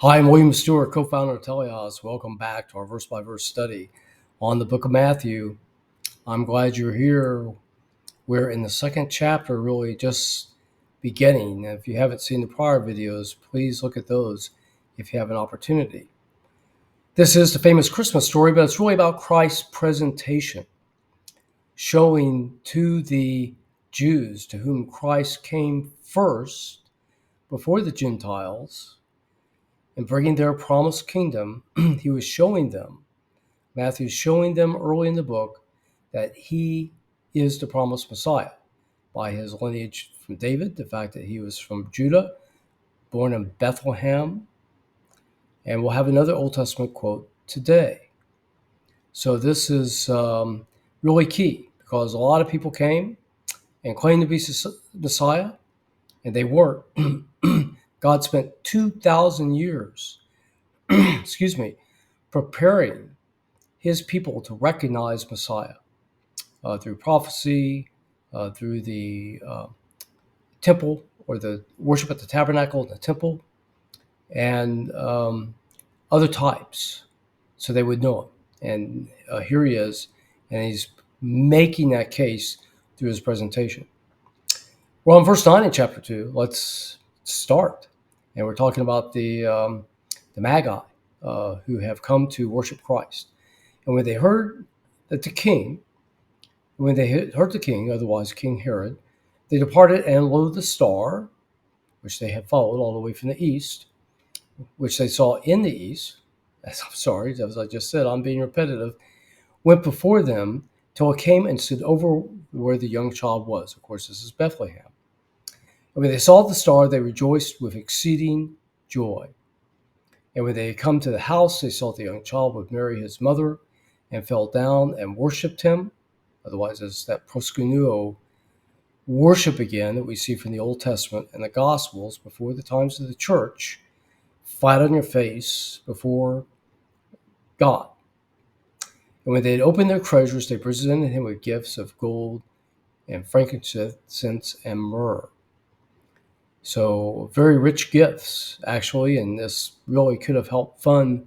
Hi, I'm William Stewart, co-founder of Teleios. Welcome back to our verse-by-verse study on the book of Matthew. I'm glad you're here. We're in the second chapter, really just beginning. If you haven't seen the prior videos, please look at those if you have an opportunity. This is the famous Christmas story, but it's really about Christ's presentation, showing to the Jews to whom Christ came first before the Gentiles, and bringing their promised kingdom. He was showing them, Matthew's showing them early in the book, that he is the promised Messiah by his lineage from David, the fact that he was from Judah, born in Bethlehem. And we'll have another Old Testament quote today. So this is really key, because a lot of people came and claimed to be Messiah, and they weren't. God spent 2,000 years, preparing his people to recognize Messiah through prophecy, through the temple, or the worship at the tabernacle and the temple, and other types, so they would know him. And here he is, and he's making that case through his presentation. Well, in verse 9 in chapter 2, let's start. And we're talking about the Magi who have come to worship Christ. And when they heard that the king, otherwise King Herod, they departed, and lo, the star, which they had followed all the way from the east, which they saw in the east, as I just said, I'm being repetitive, went before them till it came and stood over where the young child was. Of course, this is Bethlehem. And when they saw the star, they rejoiced with exceeding joy. And when they had come to the house, they saw the young child with Mary his mother, and fell down and worshipped him. Otherwise, it's that proskuneo worship again that we see from the Old Testament and the Gospels before the times of the church, flat on your face before God. And when they had opened their treasures, they presented him with gifts of gold and frankincense and myrrh. So very rich gifts, actually, and this really could have helped fund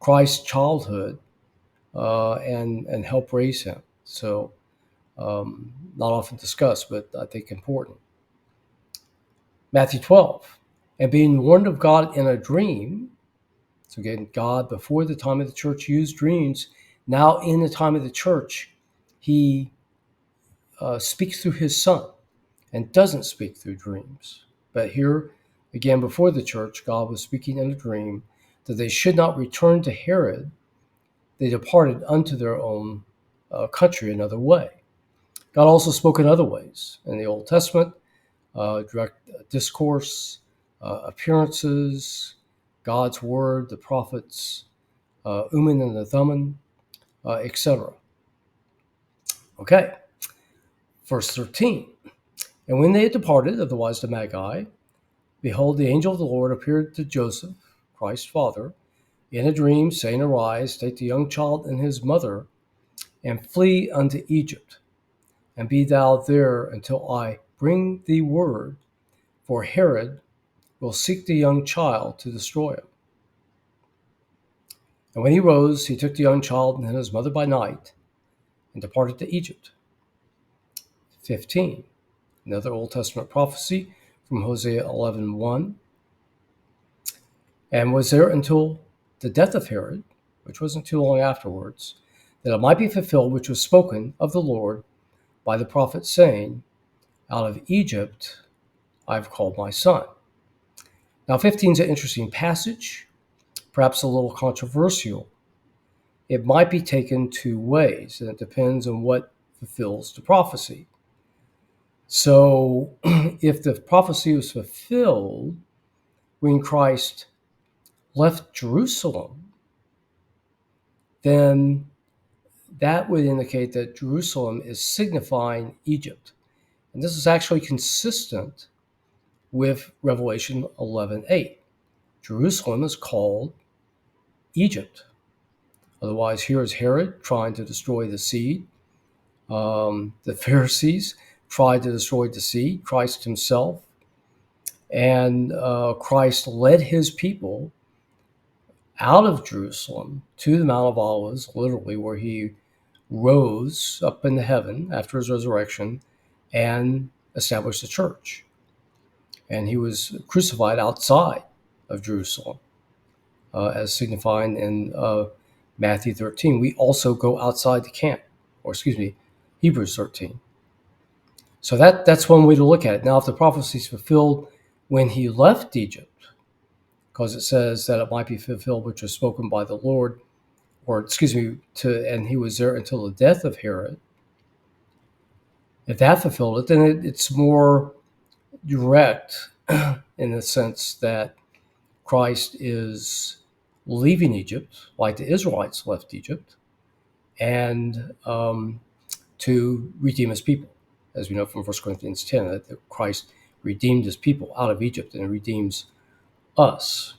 Christ's childhood and help raise him. So not often discussed, but I think important. Matthew 12, and being warned of God in a dream. So again, God, before the time of the church, used dreams. Now in the time of the church, he speaks through his son and doesn't speak through dreams. But here, again, before the church, God was speaking in a dream that they should not return to Herod. They departed unto their own country another way. God also spoke in other ways in the Old Testament, direct discourse, appearances, God's word, the prophets, Urim and the Thummim, etc. Okay, verse 13. And when they had departed, otherwise the Magi, behold, the angel of the Lord appeared to Joseph, Christ's father, in a dream, saying, Arise, take the young child and his mother, and flee unto Egypt, and be thou there until I bring thee word, for Herod will seek the young child to destroy him. And when he rose, he took the young child and his mother by night, and departed to Egypt. 15. Another Old Testament prophecy from Hosea 11:1. And was there until the death of Herod, which wasn't too long afterwards, that it might be fulfilled which was spoken of the Lord by the prophet, saying, Out of Egypt I have called my son. Now 15 is an interesting passage, perhaps a little controversial. It might be taken two ways, and it depends on what fulfills the prophecy. So if the prophecy was fulfilled when Christ left Jerusalem, then that would indicate that Jerusalem is signifying Egypt. And this is actually consistent with Revelation 11:8. Jerusalem is called Egypt. Otherwise, here is Herod trying to destroy the seed. The Pharisees tried to destroy the seed. Christ himself And Christ led his people out of Jerusalem to the Mount of Olives, literally, where he rose up into heaven after his resurrection and established the church. And he was crucified outside of Jerusalem, as signified in Matthew 13. We also go outside the camp, or excuse me, Hebrews 13. So that's one way to look at it. Now, if the prophecy is fulfilled when he left Egypt, because it says that it might be fulfilled which was spoken by the Lord, or excuse me, and he was there until the death of Herod. If that fulfilled it, then it's more direct in the sense that Christ is leaving Egypt, like the Israelites left Egypt, and to redeem his people. As we know from 1 Corinthians 10, that Christ redeemed his people out of Egypt and redeems us.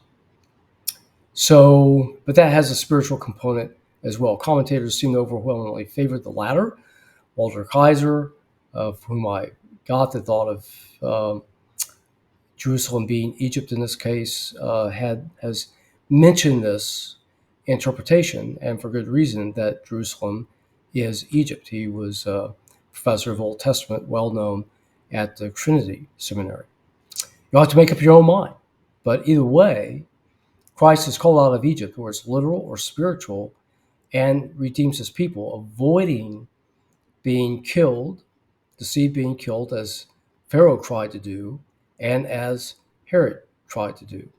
So, but that has a spiritual component as well. Commentators seem to overwhelmingly favor the latter. Walter Kaiser, of whom I got the thought of Jerusalem being Egypt in this case, has mentioned this interpretation, and for good reason, that Jerusalem is Egypt. He was a professor of Old Testament, well known at the Trinity Seminary. You'll have to make up your own mind. But either way, Christ is called out of Egypt, whether it's literal or spiritual, and redeems his people, avoiding being killed, the seed being killed, as Pharaoh tried to do, and as Herod tried to do.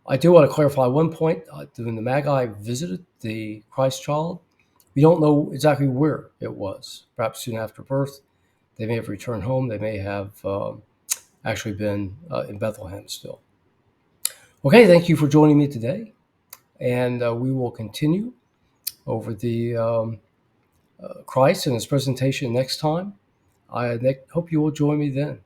I do want to clarify one point. When the Magi visited the Christ child, we don't know exactly where it was. Perhaps soon after birth. They may have returned home. They may have actually been in Bethlehem still. Okay, thank you for joining me today. And we will continue over the Christ and his presentation next time. I hope you will join me then.